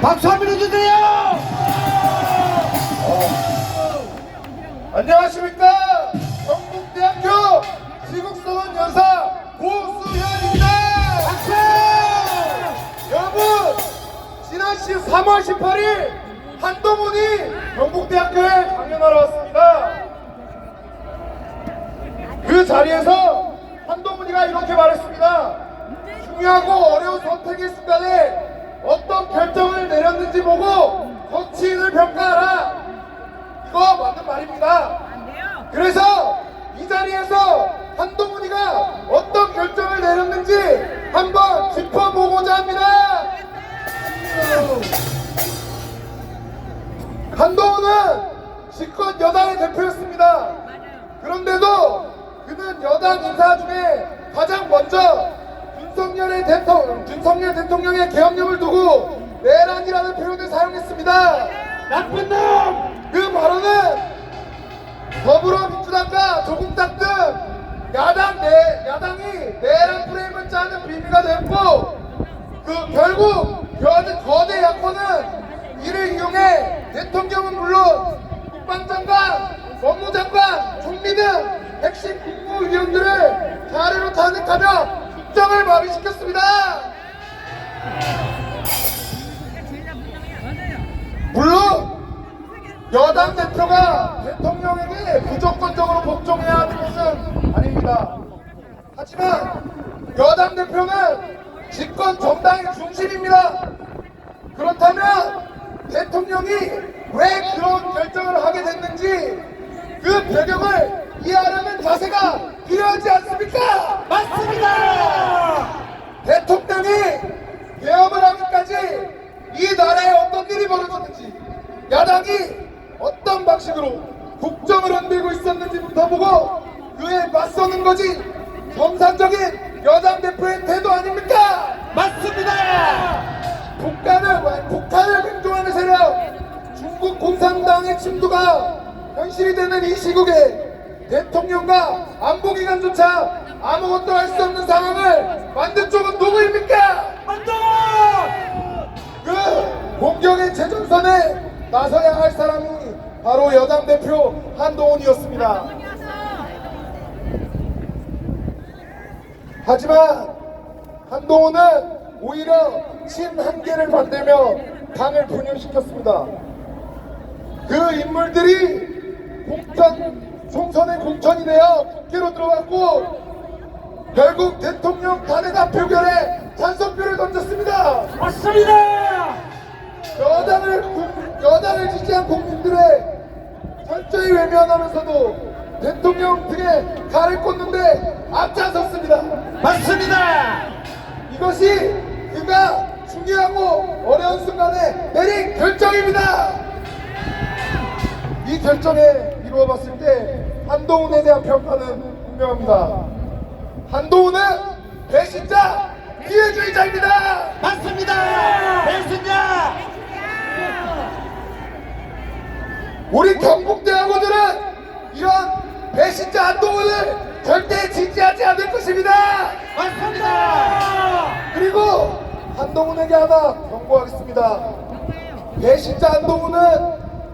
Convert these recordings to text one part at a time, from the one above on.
박수 한번 해주세요. 안녕하십니까. 경북대학교 지국성원 연사 고수현입니다. 박수. 여러분, 지난 3월 18일 한동훈이 경북대학교에 강연하러 왔습니다. 그 자리에서 한동훈이가 이렇게 말했습니다. 중요하고 어려운 선택의 순간에 어떤 결정을 내렸는지 보고 정치인을 평가하라. 이거 맞는 말입니다. 그래서 이 자리에서 한동훈이가 어떤 결정을 내렸는지 한번 짚어보고자 합니다. 한동훈은 집권 여당의 대표였습니다. 그런데도 그는 여당 인사 중에 가장 먼저 윤석열 대통령의 계엄령을 두고 내란이라는 표현을 사용했습니다. 나쁜 놈. 그 발언은 더불어민주당과 조국당 등 야당이 내란 프레임을 짜는 빌미가 됐고, 결국 거대 야권은 이를 이용해 대통령은 물론 국방장관, 법무장관, 총리 등 핵심 국무위원들을 자리로 탄핵하며 국정을 마비시켰습니다. 물론 여당 대표가 대통령에게 무조건적으로 복종해야 하는 것은 아닙니다. 하지만 여당 대표는 집권 정당의 중심입니다. 그렇다면 대통령이 왜 그런 결정을 하게 됐는지 그 배경을 이해하려는 자세가 필요하지 않습니까? 맞습니다. 대통령이 개업을 하기까지 이 나라에 어떤 일이 벌어졌는지, 야당이 어떤 방식으로 국정을 흔들고 있었는지부터 보고 그에 맞서는 것이 정상적인 여당 대표의 태도 아닙니까? 맞습니다. 북한을 맹종하는 세력, 중국 공산당의 침투가 현실이 되는 이 시국에 대통령과 안보기관조차 아무것도 할 수 없는 상황을 만든 쪽은 누구입니까? 한동훈. 그 공경의 최전선에 나서야 할 사람이 바로 여당 대표 한동훈이었습니다. 하지만 한동훈은 오히려 친한계를 만들며 당을 분열시켰습니다. 그 인물들이 총선의 공천이 되어 국회로 들어갔고 결국 대통령 탄핵안 표결에 찬성표를 던졌습니다. 맞습니다. 여당을 지지한 국민들의 철저히 외면하면서도 대통령 등에 칼을 꽂는데 앞장섰습니다. 맞습니다. 이것이 그가 중요하고 어려운 순간에 내린 결정입니다. 이 결정에 이루어봤을 때 한동훈에 대한 평가는 분명합니다. 한동훈은 배신자, 피해주의자입니다. 맞습니다. 배신자. 우리 경북대학원들은 이런 배신자 한동훈을 절대 지지하지 않을 것입니다. 맞습니다. 그리고 한동훈에게 하나 경고하겠습니다. 배신자 한동훈은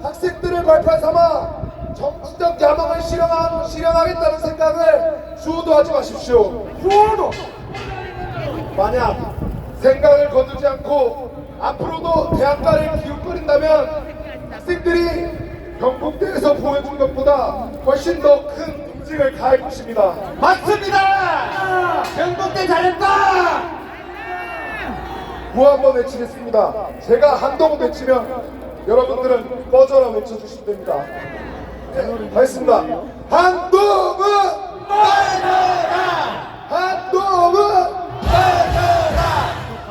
학생들을 발판 삼아 정치적 야망을 실현하겠다는 생각을 주도하지 마십시오. 주어도. 만약 생각을 거두지 않고 앞으로도 대학가를 기웃거린다면 학생들이 경북대에서 보여준 것보다 훨씬 더 큰 응징을 가할 것입니다. 맞습니다. 경북대 잘했다. 구 한번 외치겠습니다. 제가 한동훈 외치면 여러분들은 꺼져라 외쳐주시면 됩니다. 네, 하겠습니다. 한동훈! 빠져라. 한동훈! 빠져라.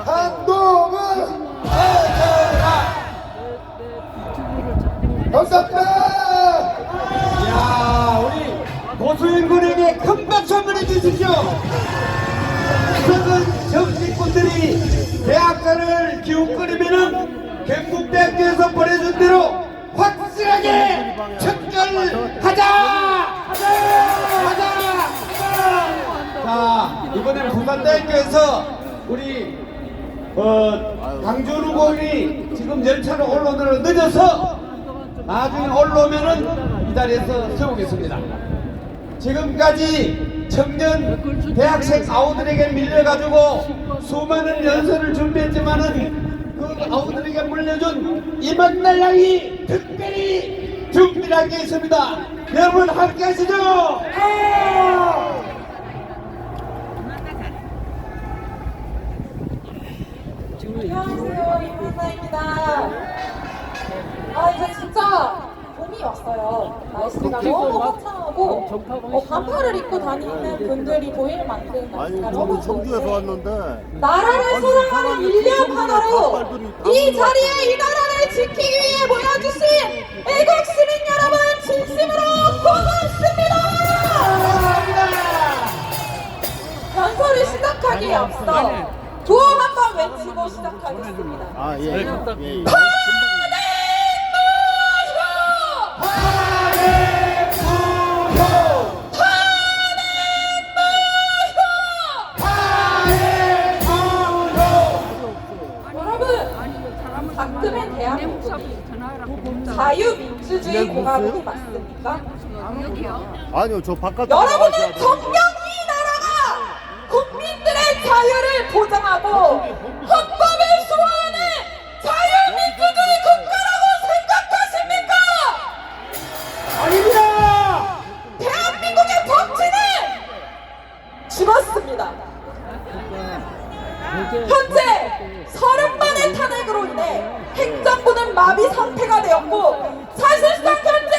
한동훈! 빠져라. 감사합니다. 야, 우리 고수인 군에게 큰 박수 한번 해주십시오. 수석은 정치꾼들이 대학가를 기웃거리면은 경북대학교에서 보내준 대로 확실하게 척결하자! 하자! 자, 이번에는 부산대학교에서 우리 강준우공이 지금 열차로 올라오느라 늦어서 나중에 올라오면은 이 자리에서 세우겠습니다. 지금까지 청년 대학생 아우들에게 밀려가지고 수많은 연설을 준비했지만은 그 아우들에게 물려준 이만날랑이 특별히 준비를 하게 있습니다. 여러분 함께 하시죠. 안녕하세요, 이문사입니다. 이제 진짜 봄이 왔어요. 날씨가 너무 화창하고 반팔을 입고 다니는 분들이 보일 만큼 아니 날씨가 너무 저는 청주에서 좋은데 왔는데 나라를 사랑하는 인력 하나로 이 자리에 이 나라를 지키기 위해 모여주신 애국 시민 여러분 진심으로 고맙습니다. 연설을 시작하기에 앞서 구호 한번 외치고 시작하겠습니다. 아예 여러분, 가끔은 대한민국이 자유민주주의 공화국이 맞습니까? 아니요 저 바깥 여러분은 정녕 이 나라가 국민들의 자유를 보장하고 헌법을 수호하는 자유민주주의 국가라고 생각하십니까? 아닙니다. 대한민국의 법치는 죽었습니다. 현재 30만의 탄핵으로 인해 행정부는 마비 상태가 되었고 사실상 현재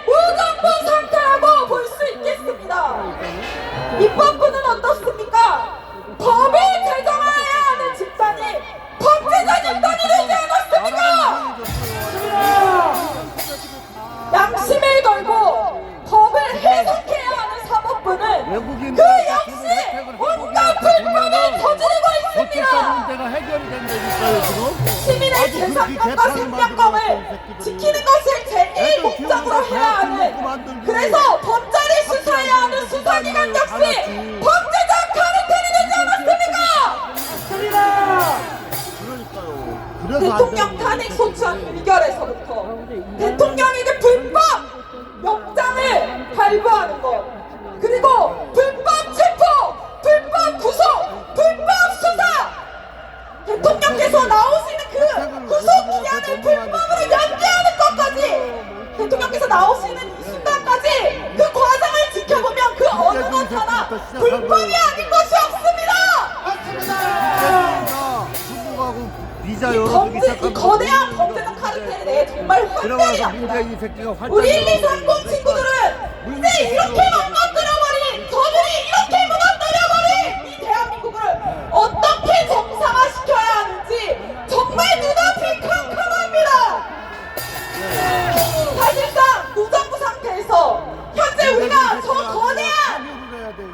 무정부 상태라고 볼 수 있겠습니다. 입법부는 어떻습니까? 법을 제정해야 하는 집단이 범죄자 집단이 되지 않았습니까? 양심을 걸고 법을 해석해야 하는 사법부는 그 역시 온갖 불법을 저지르고 있습니다. 문제가 해결이 된다니까요 지금. 시민의 재산권과 생명권을 지키는 것을 제1 목적으로 해야 하는, 그래서 범죄를 수사해야 하는 수사기관 역시 범죄자 카르텔이 되지 않았습니까? 그러니까요. 그래서 안 대통령 되는 탄핵 소추안 의결에서부터 대통령에게 불법 영장을 발부하는 것, 그리고 불법 체포, 불법 구속, 불법 수사, 대통령께서 나오시는 그 구속 기한을 불법으로 연기하는 것까지, 대통령께서 나오시는 이 순간까지 그 과정을 지켜보면 그 어느 것 하나 불법이 아닌 것이 없습니다. 거니까 중국하고 비자 열어주기 이 시작하면 거대한 범죄적 카르텔에 대해 정말 환대이 들어가서 납니다. 문제 이 새끼가 활짝 우리 1230 친구들은 이제 이렇게 무너뜨려버린, 저들이 이렇게 무너뜨려버린 이 대한민국을 어떻게 정상화시켜야 하는지 정말 눈앞이 캄캄합니다. 사실상 무정부 상태에서 현재 우리가 저 거대한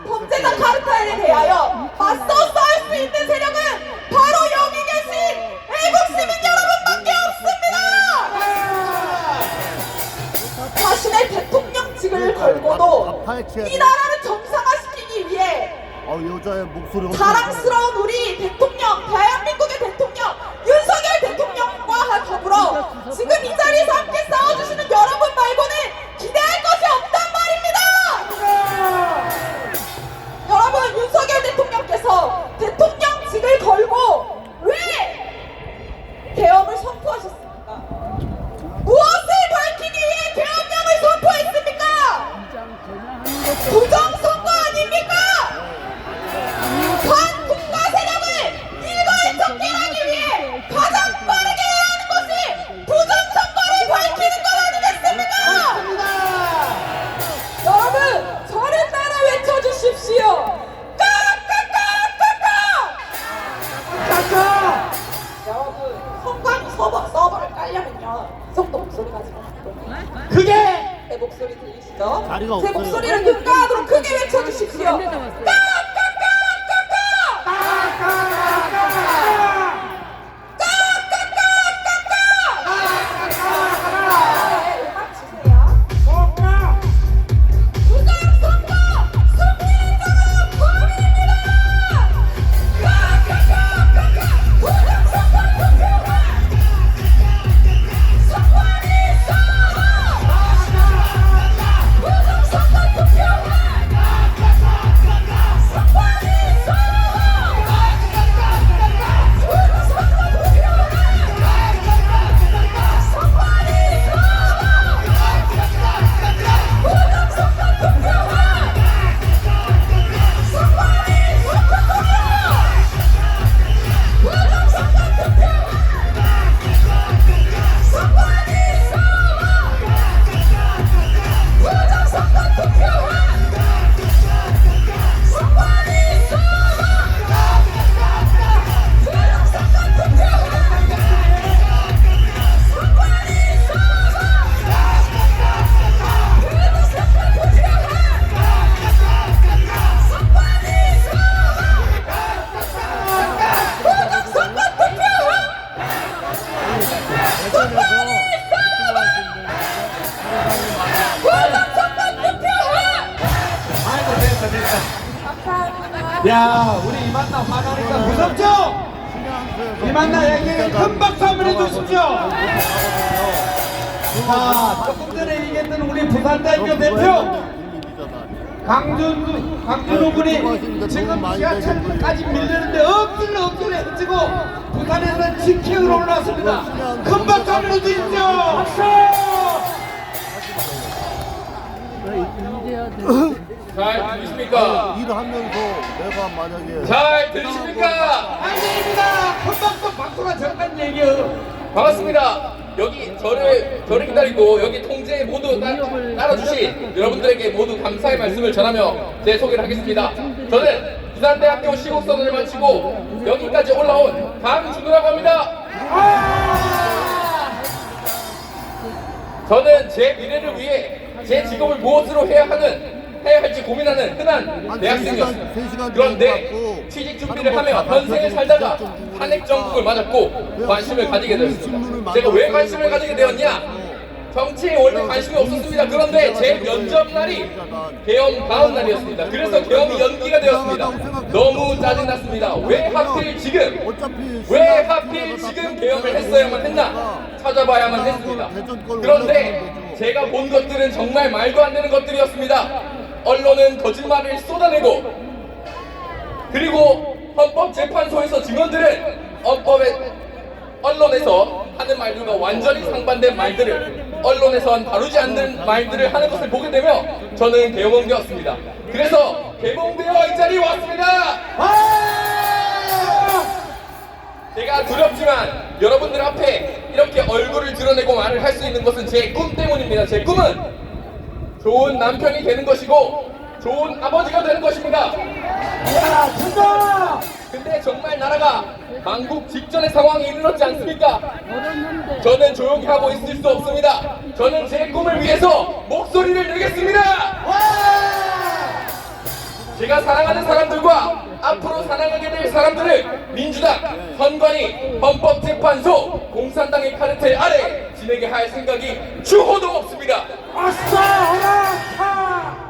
범죄적 카르텔에 대하여 맞서 싸울 수 있는 세력은 바로 여기 계신 애국 시민 여러분밖에 없습니다. 자신의 대통령직을 걸고도 이 나라를 정상화시키기 위해 여자의 목소리 자랑스러운 우리 대통령, 대한민국의 대통령 윤석열 대통령과 더불어 지금 이 자리에서 함께 싸워주시는 여러분 말고는 기대할 것이 없단 말입니다. 여러분, 윤석열 대통령께서 대통령직을 걸고 왜 계엄을 선포하셨습니까? 무엇을 밝히기 위해 계엄령을 선포했습니까? 부정선거 아닙니까? 반국가 세력을 일거에 척결하기 위해 가장 빠르게 해야 하는 것이 부정선거를 밝히는 것 아니겠습니까? 여러분, 저를 따라 외쳐주십시오. 까까까까까까! 여러분, 성관이 서버를 깔려면요 이 정도 목소리가 지금 그게 제 목소리 들리시죠? 자리가 제 없어요. 목소리를 능가하도록 크게 외쳐주십시오. 까까까까까! 음악 주세요. 부정선거 승리자는 범인입니다. 까까까까까! 야, 우리 이만나 화나니까 무섭죠? 이만나에게 큰 박수 한번 해주십시오. 자, 조금 전에 얘기했던 우리 부산대학교 대표 강준우 군이 지금 지하철까지 밀리는데 억지로 해치고 부산에서 직행으로 올라왔습니다. 큰 박수 한번 해주십시오. 박수! 잘 들리십니까? 일하면서 내가 만약에 잘 들리십니까? 안 됩니다. 큰 박수가 적단 얘기요. 반갑습니다. 여기 저를 기다리고 여기 통제에 모두 따라주신 여러분들에게 모두 감사의 말씀을 전하며 제 소개를 하겠습니다. 저는 부산대학교 시국선언을 마치고 여기까지 올라온 강준우라고 합니다. 저는 제 미래를 위해 제 직업을 무엇으로 해야 할지 고민하는 흔한 대학생이었습니다. 그런데 취직 준비를 하며 현생을 살다가 탄핵 정국을 맞았고 관심을 가지게 되었습니다. 제가 왜 관심을 가지게 되었냐? 정치에 원래 관심이 없었습니다. 그런데 제 면접 날이 계엄 다음 날이었습니다. 그래서 계엄이 연기가 되었습니다. 너무 짜증났습니다. 왜 하필 지금 계엄을 했어야만 했나? 찾아봐야만 했습니다. 그런데 제가 본 것들은 정말 말도 안 되는 것들이었습니다. 언론은 거짓말을 쏟아내고, 그리고 헌법재판소에서 증언들은 언론에서 하는 말들과 완전히 상반된 말들을 언론에선 다루지 않는 말들을 하는 것을 보게 되며 저는 개몽되었습니다. 그래서 개몽되어 이 자리에 왔습니다. 제가 두렵지만 여러분들 앞에 이렇게 얼굴을 드러내고 말을 할 수 있는 것은 제 꿈 때문입니다. 제 꿈은 좋은 남편이 되는 것이고 좋은 아버지가 되는 것입니다. 야, 천다! 근데 정말 나라가 망국 직전의 상황이 이르렀지 않습니까? 저는 조용히 하고 있을 수 없습니다. 저는 제 꿈을 위해서 목소리를 내겠습니다. 제가 사랑하는 사람들과 앞으로 사랑하게 될 사람들을 민주당, 선관위, 헌법재판소, 공산당의 카르텔 아래 지내게 할 생각이 추호도 없습니다.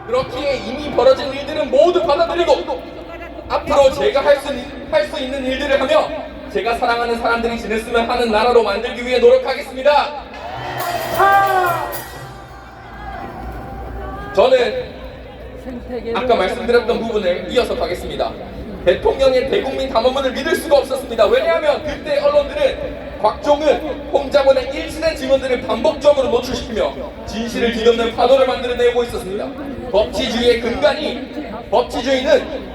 그렇기에 이미 벌어진 일들은 모두 받아들이고 앞으로 제가 할 수 있는 일들을 하며 제가 사랑하는 사람들이 지냈으면 하는 나라로 만들기 위해 노력하겠습니다. 저는 아까 말씀드렸던 부분을 이어서 가겠습니다. 대통령의 대국민 담화문을 믿을 수가 없었습니다. 왜냐하면 그때 언론들은 곽종은, 홍자본의 일치된 증언들을 반복적으로 노출시키며 진실을 뒤덮는 파도를 만들어내고 있었습니다. 법치주의는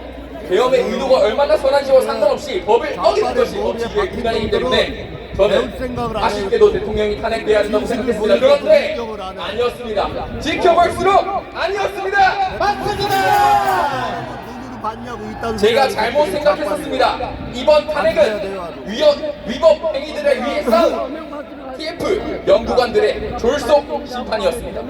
계엄의 의도가 얼마나 선한지와 상관없이 법을 어기는 것이 법치주의의 근간이기 때문에 저는 아쉽게도 대통령이 탄핵돼야 한다고 생각했습니다. 그런데 아니었습니다. 지켜볼수록 아니었습니다. 맞습니다. 제가 잘못 생각했었습니다. 이번 탄핵은 위법 행위들을 위해 싸운 TF 연구관들의 졸속 심판이었습니다.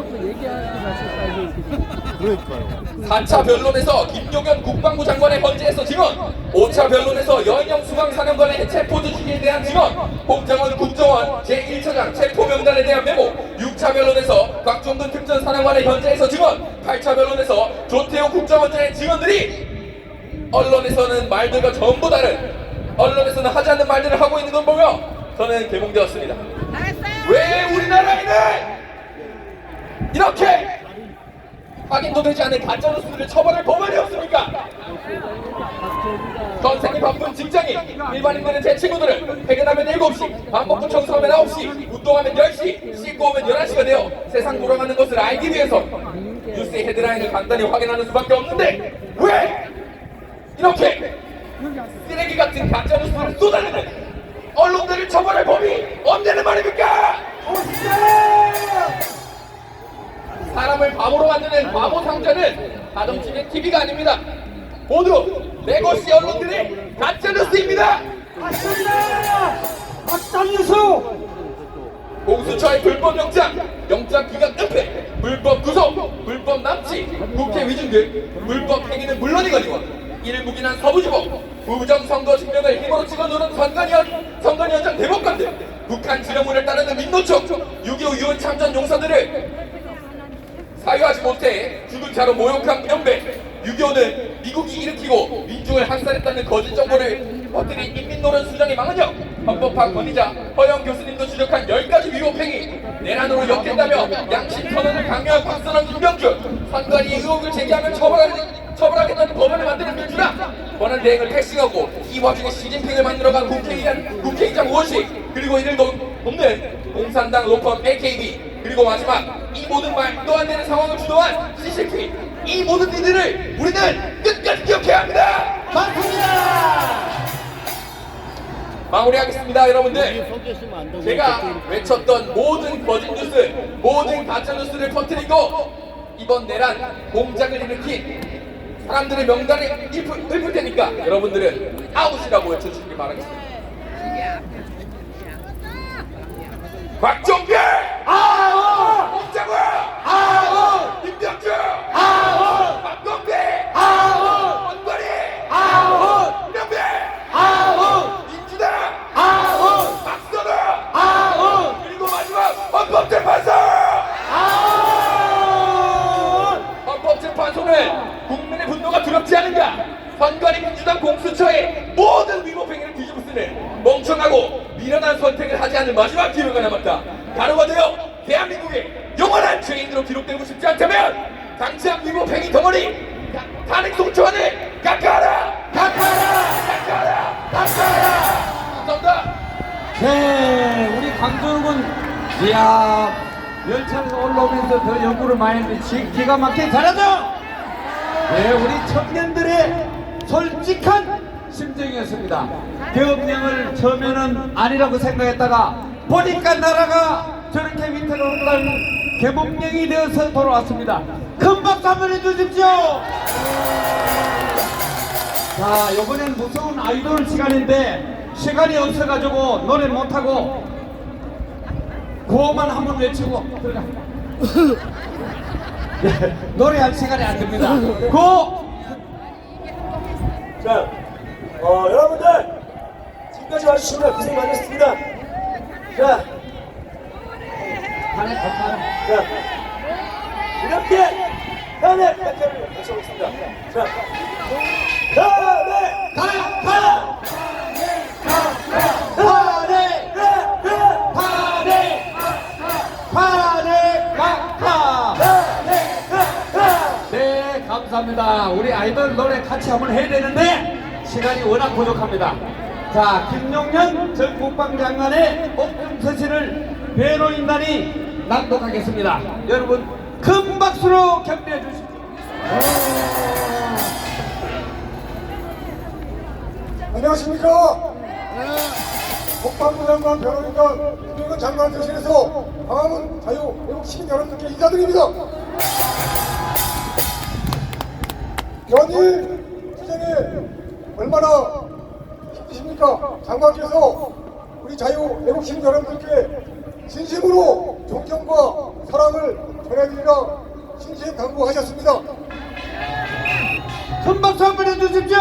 4차 변론에서 김용현 국방부 장관의 헌재에서 증언, 5차 변론에서 여인영 수방사령관의 해체 포드 주기에 대한 증언, 홍장원 국정원 제1차장 체포명단에 대한 메모, 6차 변론에서 곽종근 특전사령관의 현재에서 증언, 8차 변론에서 조태용 국정원장의 증언들이 언론에서는 말들과 전부 다른, 언론에서는 하지 않는 말들을 하고 있는 걸 보며 저는 개몽되었습니다. 왜 우리나라에는 이렇게 확인도 되지 않은 가짜뉴스들을 처벌할 법안이 없습니까? 선생님 바쁜 직장인, 일반인들은 제 친구들은 퇴근하면 7시, 밥 먹고 청소하면 9시, 운동하면 10시, 씻고 오면 11시가 되어 세상 돌아가는 것을 알기 위해서 뉴스의 헤드라인을 간단히 확인하는 수밖에 없는데 왜 이렇게 쓰레기 같은 가짜뉴스를 쏟아내는 언론들을 처벌할 법이 없냐는 말입니까? 사람을 바보로 만드는 바보 상자는 가정집의 TV가 아닙니다. 모두 레거시 언론들의 가짜뉴스입니다. 가짜뉴스! 공수처의 불법 영장 기각 은폐, 불법 구속, 불법 납치, 국회 위증 등 불법 행위는 물론이거니와 이를 묵인한 서부지법, 부정선거 증명을 힘으로 찍어 누른 선관위원장 대법관들, 북한 지령문을 따르는 민노총, 6.25 유은 참전 용사들을 사유하지 못해 죽은 자로 모욕한 연배, 6.25는 미국이 일으키고 민중을 학살했다는 거짓 정보를 퍼뜨린 인민노련 수장이 망하며 헌법학 권위자 허영 교수님도 주력한 10가지 위법행위 내란으로 엮겠다며 양심 선언을 강요한 박선원 김병준 선관위 의혹을 제기하면 처벌하겠다는 법안을 만드는 민주당 권한 대행을 패싱하고 이 와중에 시진핑을 만들어간 국회의장 우원식 그리고 이를 돕는 공산당 로펌 AKB 그리고 마지막 이 모든 말도 안 되는 상황을 주도한 CCP 이 모든 일들을 우리는 끝까지 기억해야 합니다. 맞습니다. 마무리하겠습니다 여러분들. 섞였으면 안 되고 제가 외쳤던 모든 거짓 뉴스 모든 가짜 뉴스를 퍼뜨리고 이번 내란 공작을 일으킨 사람들의 명단을 읊을 테니까 여러분들은 아웃이라고 외쳐주시기 바라겠습니다. 곽종필 아웃! 홍장우 아웃! 임병주 아웃! 박건배 아웃! 원거리 아웃! 명배 아웃! 민주당 아웃! 박선우 아웃! 그리고 마지막 헌법재판소 아웃! 헌법재판소는 국민의 분노가 두렵지 않은가 선관위 민주당 공수처의 모든 위법행위를 뒤집어 쓰는 멍청하고 미련한 선택을 하지 않은 마지막 기회가 남았다. 가루가 되어 대한민국의 영원한 죄인으로 기록되고 싶지 않다면 당장 위법행위 덩어리 탄핵 송초안을 깎아라! 감사합니다. 네, 우리 강준군, 이야, 열차에서 올라오면서 더 연구를 많이 했는데 기가 막히게 잘하죠? 네, 우리 청년들의 솔직한 심정이었습니다. 계엄령을 처음에는 아니라고 생각했다가 보니까 나라가 저렇게 위태로운 개몽령이 되어서 돌아왔습니다. 큰 박수 한번 해주십시오. 자, 이번엔 무서운 아이돌 시간인데 시간이 없어가지고 노래 못하고 구호만 한번 외치고 들어가. 네, 노래할 시간이 안 됩니다. 구호! 자, 여러분들 지금까지 와주시면 고생 많으셨습니다. 자, 이렇게 탄핵 박해를 다시 하겠습니다. 자, 탄핵! 가! 네, 감사합니다. 우리 아이돌 노래 같이 한번 해야 되는데 시간이 워낙 부족합니다. 자, 김용현 전 국방장관의 옥중서신을 배노인단이 낭독하겠습니다. 여러분 큰 박수로 격려해 주십시오. 안녕하십니까? 국방부 장관 변호인단 김용현 장관 대신해서 광화문 자유 애국 시민 여러분들께 인사드립니다. 연일 투쟁에 얼마나 힘드십니까? 장관께서 우리 자유 애국 시민 여러분들께 진심으로 존경과 사랑을 전해드리라 신신 당부하셨습니다. 큰 박수 한번 해주십시오.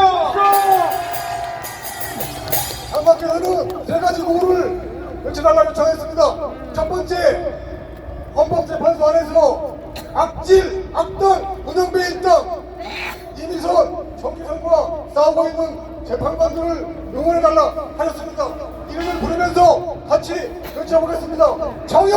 장관께서는 세 가지 구호를 외쳐달라고 요청했습니다. 첫 번째, 헌법재판소 안에서 악질, 악당, 문영배 일당, 이미선, 정기선과 싸우고 있는 재판관들을 응원해달라 하셨습니다. 이름을 부르면서 같이 외쳐보겠습니다. 정영